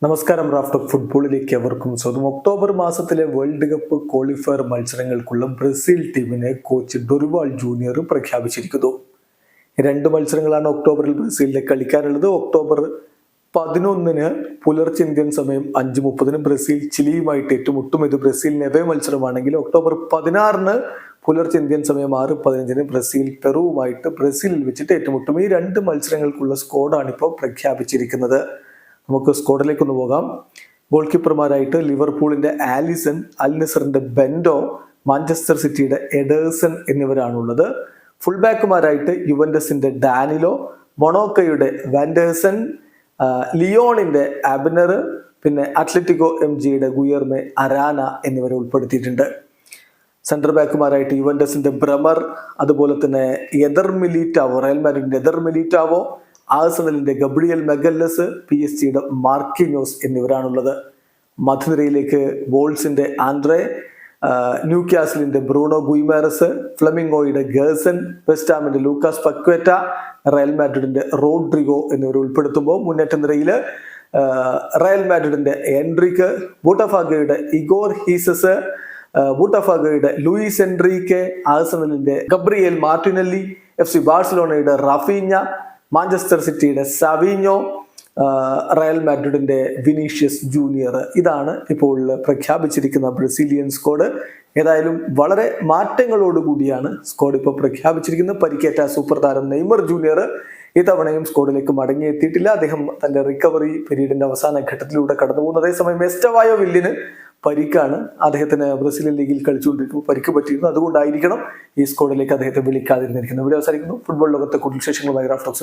നമസ്കാരം. Raft of ഫുട്ബോളിലേക്ക് അവർക്കും സ്വന്തം. ഒക്ടോബർ മാസത്തിലെ വേൾഡ് കപ്പ് ക്വാളിഫയർ മത്സരങ്ങൾക്കുള്ള ബ്രസീൽ ടീമിനെ കോച്ച് ഡൊറിവാൾ ജൂനിയർ പ്രഖ്യാപിച്ചിരിക്കുന്നു. 2 മത്സരങ്ങളാണ് ഒക്ടോബറിൽ ബ്രസീലിലെ കളിക്കാനുള്ളത്. ഒക്ടോബർ 11 പുലർച്ചെ ഇന്ത്യൻ സമയം 5:30 ബ്രസീൽ ചിലിയുമായിട്ട് ഏറ്റുമുട്ടും. ഇത് ബ്രസീലിന് എവേ മത്സരമാണെങ്കിൽ ഒക്ടോബർ 16 പുലർച്ചെ ഇന്ത്യൻ സമയം 6:15 ബ്രസീൽ പെറുവുമായിട്ട് ബ്രസീലിൽ വെച്ചിട്ട് ഏറ്റുമുട്ടും. ഈ 2 മത്സരങ്ങൾക്കുള്ള സ്ക്വാഡാണ് ഇപ്പോൾ പ്രഖ്യാപിച്ചിരിക്കുന്നത്. നമുക്ക് സ്ക്വാഡിലേക്ക് ഒന്ന് പോകാം. ഗോൾ കീപ്പർമാരായിട്ട് ലിവർപൂളിന്റെ ആലിസൺ, അൽ നസറിന്റെ ബെൻഡോ, മാഞ്ചസ്റ്റർ സിറ്റിയുടെ എഡേഴ്സൺ എന്നിവരാണുള്ളത്. ഫുൾ ബാക്കുമാരായിട്ട് യുവന്റസിന്റെ ഡാനിലോ, മൊണോക്കയുടെ വാൻഡേഴ്സൺ, ലിയോണിന്റെ അബ്നർ, പിന്നെ അത്ലറ്റിക്കോ MGയുടെ ഗുയർമെ അരാന എന്നിവരെ ഉൾപ്പെടുത്തിയിട്ടുണ്ട്. സെൻട്രൽ ബാക്കുമാരായിട്ട് യുവന്റസിന്റെ ബ്രമർ, അതുപോലെ തന്നെ എദർ മിലിറ്റാവോ, റയൽ മാഡ്രിഡിന്റെ എദർ മിലിറ്റാവോ, ആഴ്സണലിന്റെ ഗബ്രിയൽ മെഗല്ലസ്, PSG-യുടെ മാർക്കിനോസ് എന്നിവരാണുള്ളത്. മധ്യനിരയിലേക്ക് വോൾസിന്റെ ആൻഡ്രേ, ന്യൂകാസിലിന്റെ ബ്രൂണോ ഗുയിമാരസ്, ഫ്ലമിംഗോയുടെ ഗേഴ്സൺ, വെസ്റ്റാമിന്റെ ലൂക്കാസ് പക്വേറ്റ, റയൽ മാഡ്രിഡിന്റെ റോഡ്രിഗോ എന്നിവർ ഉൾപ്പെടുത്തുമ്പോൾ മുന്നേറ്റ നിരയിൽ റയൽ മാഡ്രിഡിന്റെ എൻട്രിക്ക്, ബൂട്ടഫാഗയുടെ ഇഗോർ ഹീസസ്, ബൂട്ടഫാഗയുടെ ലൂയിസ് എൻട്രീക്കെ, ആഴ്സണലിന്റെ ഗബ്രിയേൽ മാർട്ടിനെല്ലി, FC ബാഴ്സലോണയുടെ റാഫീഞ്ഞ, മാഞ്ചസ്റ്റർ സിറ്റിയുടെ സാവിഞ്ഞോ, റയൽ മാഡ്രിഡിന്റെ വിനീഷ്യസ് ജൂനിയർ. ഇതാണ് ഇപ്പോൾ പ്രഖ്യാപിച്ചിരിക്കുന്ന ബ്രസീലിയൻ സ്ക്വാഡ്. ഏതായാലും വളരെ മാറ്റങ്ങളോടുകൂടിയാണ് സ്ക്വാഡ് ഇപ്പോൾ പ്രഖ്യാപിച്ചിരിക്കുന്നത്. പരിക്കേറ്റ സൂപ്പർ താരം നെയ്മർ ജൂനിയർ ഇത്തവണയും സ്ക്വാഡിലേക്ക് മടങ്ങിയെത്തിയിട്ടില്ല. അദ്ദേഹം തന്റെ റിക്കവറി പീരീഡിന്റെ അവസാന ഘട്ടത്തിലൂടെ കടന്നു പോകുന്നു. അതേസമയം എസ്റ്റവായോ വില്ലിന് പരിക്കാണ്. അദ്ദേഹത്തിന് ബ്രസീലിയൻ ലീഗിൽ കളിച്ചുകൊണ്ടിരിക്കുമ്പോൾ പരിക്ക് പറ്റിയിരുന്നു. അതുകൊണ്ടായിരിക്കണം ഈ സ്ക്വാഡിലേക്ക് അദ്ദേഹത്തെ വിളിക്കാതിരുന്നിരിക്കുന്നത്. ഇവിടെ അവസാനിക്കുന്നു. ഫുട്ബോൾ ലോകത്തെ കൂടുതൽ വിശേഷങ്ങളുമായി റാഫ്റ്റ് ഓഫ്.